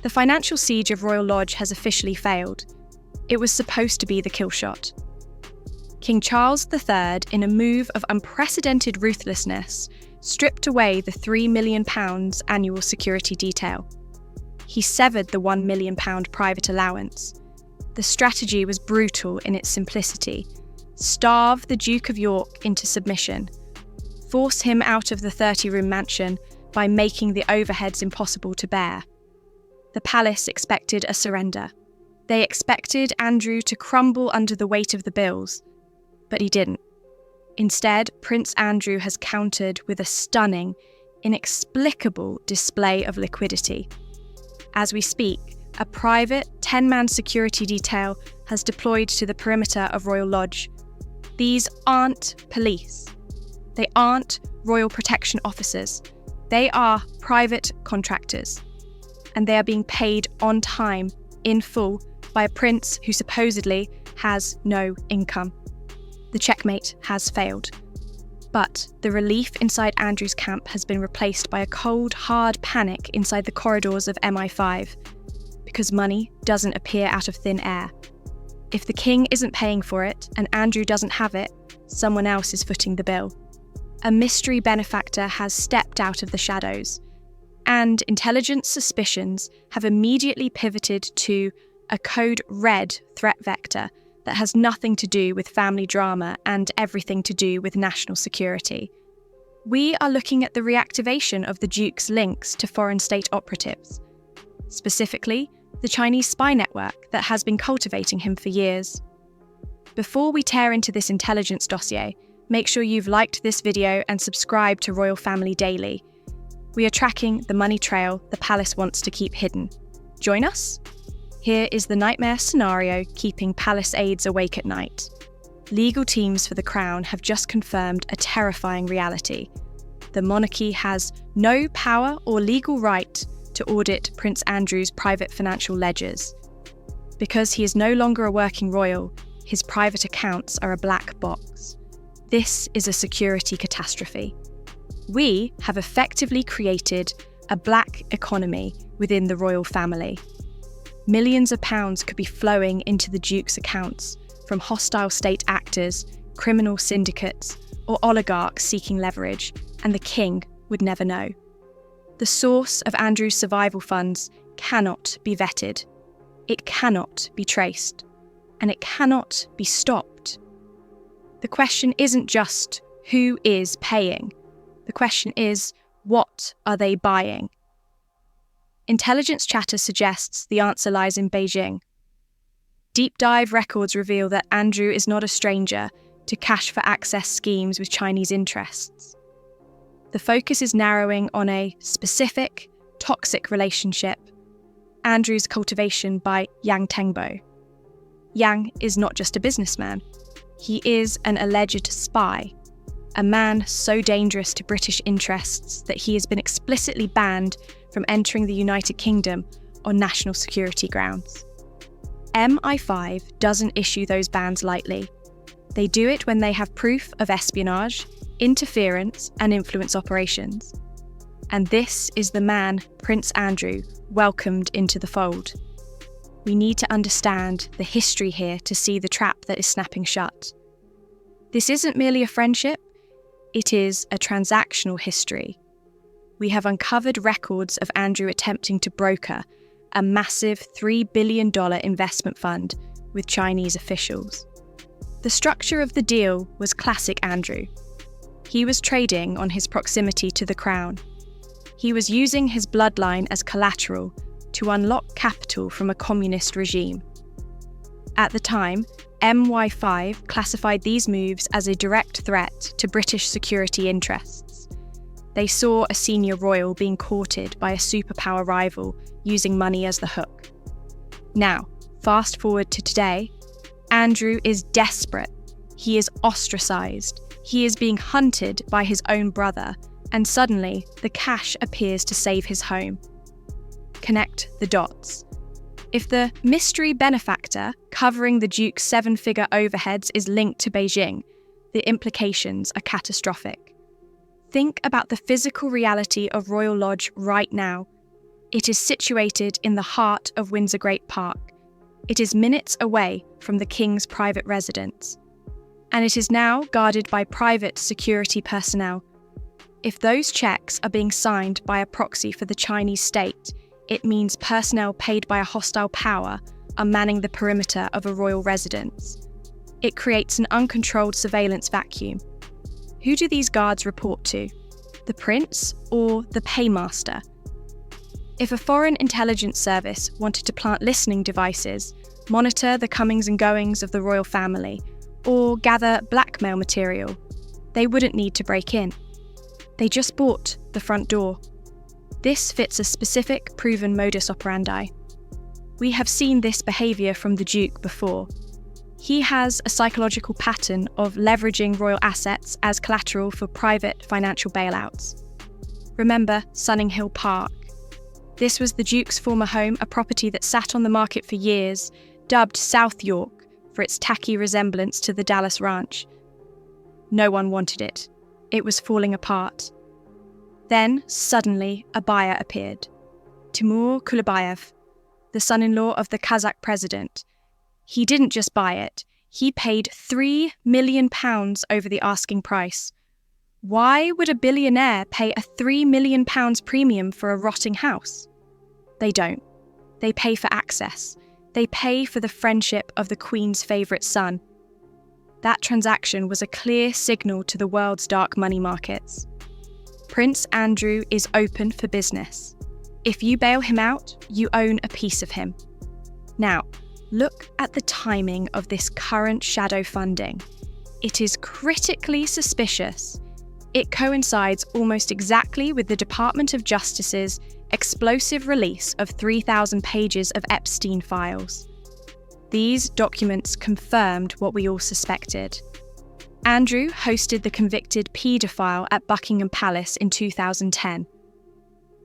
The financial siege of Royal Lodge has officially failed. It was supposed to be the kill shot. King Charles III, in a move of unprecedented ruthlessness, stripped away the £3 million annual security detail. He severed the £1 million private allowance. The strategy was brutal in its simplicity. Starve the Duke of York into submission. Force him out of the 30-room mansion by making the overheads impossible to bear. The palace expected a surrender. They expected Andrew to crumble under the weight of the bills, but he didn't. Instead, Prince Andrew has countered with a stunning, inexplicable display of liquidity. As we speak, a private 10-man security detail has deployed to the perimeter of Royal Lodge. These aren't police. They aren't royal protection officers. They are private contractors. And they are being paid on time, in full, by a prince who supposedly has no income. The checkmate has failed. But the relief inside Andrew's camp has been replaced by a cold, hard panic inside the corridors of MI5, because money doesn't appear out of thin air. If the king isn't paying for it and Andrew doesn't have it, someone else is footing the bill. A mystery benefactor has stepped out of the shadows, and intelligence suspicions have immediately pivoted to a code red threat vector that has nothing to do with family drama and everything to do with national security. We are looking at the reactivation of the Duke's links to foreign state operatives, specifically the Chinese spy network that has been cultivating him for years. Before we tear into this intelligence dossier, make sure you've liked this video and subscribed to Royal Family Daily. We are tracking the money trail the palace wants to keep hidden. Join us? Here is the nightmare scenario keeping palace aides awake at night. Legal teams for the crown have just confirmed a terrifying reality. The monarchy has no power or legal right to audit Prince Andrew's private financial ledgers. Because he is no longer a working royal, his private accounts are a black box. This is a security catastrophe. We have effectively created a black economy within the royal family. Millions of pounds could be flowing into the Duke's accounts from hostile state actors, criminal syndicates, or oligarchs seeking leverage, and the king would never know. The source of Andrew's survival funds cannot be vetted. It cannot be traced. And it cannot be stopped. The question isn't just who is paying. The question is, what are they buying? Intelligence chatter suggests the answer lies in Beijing. Deep dive records reveal that Andrew is not a stranger to cash for access schemes with Chinese interests. The focus is narrowing on a specific, toxic relationship, Andrew's cultivation by Yang Tengbo. Yang is not just a businessman. He is an alleged spy, a man so dangerous to British interests that he has been explicitly banned from entering the United Kingdom on national security grounds. MI5 doesn't issue those bans lightly. They do it when they have proof of espionage, interference, and influence operations. And this is the man Prince Andrew welcomed into the fold. We need to understand the history here to see the trap that is snapping shut. This isn't merely a friendship, it is a transactional history. We have uncovered records of Andrew attempting to broker a massive $3 billion investment fund with Chinese officials. The structure of the deal was classic Andrew. He was trading on his proximity to the crown. He was using his bloodline as collateral to unlock capital from a communist regime. At the time, MI5 classified these moves as a direct threat to British security interests. They saw a senior royal being courted by a superpower rival using money as the hook. Now, fast forward to today, Andrew is desperate. He is ostracised. He is being hunted by his own brother, and suddenly the cash appears to save his home. Connect the dots. If the mystery benefactor covering the Duke's seven-figure overheads is linked to Beijing, the implications are catastrophic. Think about the physical reality of Royal Lodge right now. It is situated in the heart of Windsor Great Park. It is minutes away from the King's private residence. And it is now guarded by private security personnel. If those checks are being signed by a proxy for the Chinese state, it means personnel paid by a hostile power are manning the perimeter of a royal residence. It creates an uncontrolled surveillance vacuum. Who do these guards report to? The prince or the paymaster? If a foreign intelligence service wanted to plant listening devices, monitor the comings and goings of the royal family, or gather blackmail material, they wouldn't need to break in. They just bought the front door. This fits a specific, proven modus operandi. We have seen this behaviour from the Duke before. He has a psychological pattern of leveraging royal assets as collateral for private financial bailouts. Remember Sunninghill Park. This was the Duke's former home, a property that sat on the market for years, dubbed South York for its tacky resemblance to the Dallas Ranch. No one wanted it. It was falling apart. Then, suddenly, a buyer appeared. Timur Kulibayev, the son-in-law of the Kazakh president. He didn't just buy it. He paid £3 million over the asking price. Why would a billionaire pay a £3 million premium for a rotting house? They don't. They pay for access. They pay for the friendship of the Queen's favourite son. That transaction was a clear signal to the world's dark money markets. Prince Andrew is open for business. If you bail him out, you own a piece of him. Now, look at the timing of this current shadow funding. It is critically suspicious. It coincides almost exactly with the Department of Justice's explosive release of 3,000 pages of Epstein files. These documents confirmed what we all suspected. Andrew hosted the convicted paedophile at Buckingham Palace in 2010.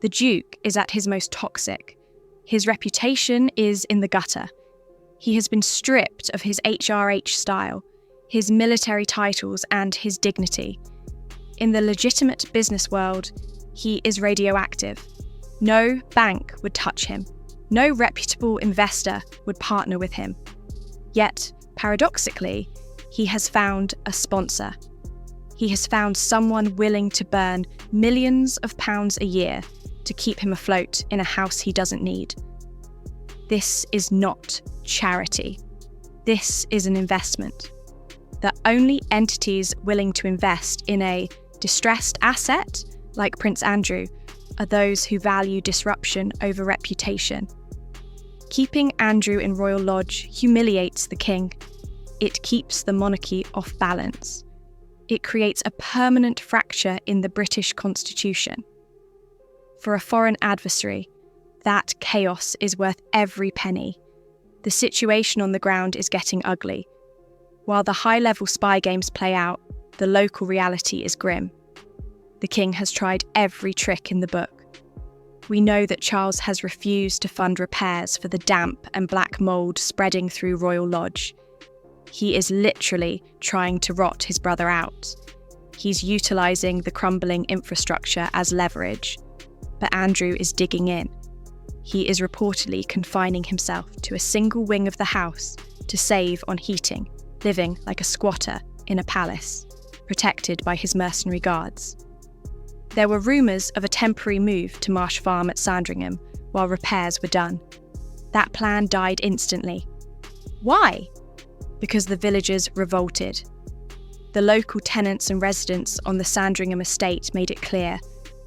The Duke is at his most toxic. His reputation is in the gutter. He has been stripped of his HRH style, his military titles, and his dignity. In the legitimate business world, he is radioactive. No bank would touch him. No reputable investor would partner with him. Yet, paradoxically, he has found a sponsor. He has found someone willing to burn millions of pounds a year to keep him afloat in a house he doesn't need. This is not charity. This is an investment. The only entities willing to invest in a distressed asset, like Prince Andrew, are those who value disruption over reputation. Keeping Andrew in Royal Lodge humiliates the king. It keeps the monarchy off balance. It creates a permanent fracture in the British Constitution. For a foreign adversary, that chaos is worth every penny. The situation on the ground is getting ugly. While the high-level spy games play out, the local reality is grim. The king has tried every trick in the book. We know that Charles has refused to fund repairs for the damp and black mould spreading through Royal Lodge. He is literally trying to rot his brother out. He's utilising the crumbling infrastructure as leverage. But Andrew is digging in. He is reportedly confining himself to a single wing of the house to save on heating, living like a squatter in a palace, protected by his mercenary guards. There were rumours of a temporary move to Marsh Farm at Sandringham while repairs were done. That plan died instantly. Why? Because the villagers revolted. The local tenants and residents on the Sandringham estate made it clear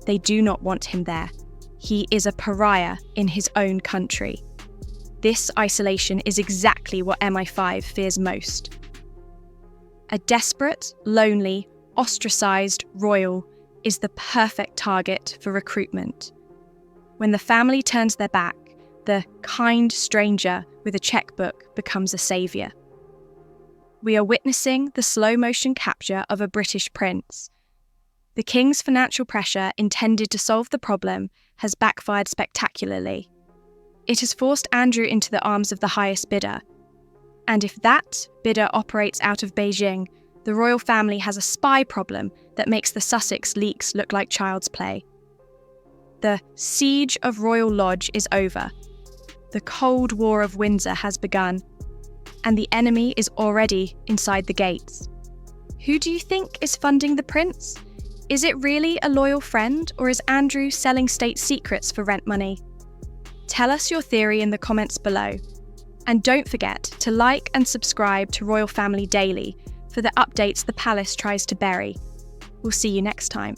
they do not want him there. He is a pariah in his own country. This isolation is exactly what MI5 fears most. A desperate, lonely, ostracised royal is the perfect target for recruitment. When the family turns their back, the kind stranger with a checkbook becomes a saviour. We are witnessing the slow-motion capture of a British prince. The king's financial pressure intended to solve the problem has backfired spectacularly. It has forced Andrew into the arms of the highest bidder. And if that bidder operates out of Beijing, the royal family has a spy problem that makes the Sussex leaks look like child's play. The siege of Royal Lodge is over. The Cold War of Windsor has begun, and the enemy is already inside the gates. Who do you think is funding the prince? Is it really a loyal friend, or is Andrew selling state secrets for rent money? Tell us your theory in the comments below. And don't forget to like and subscribe to Royal Family Daily for the updates the palace tries to bury. We'll see you next time.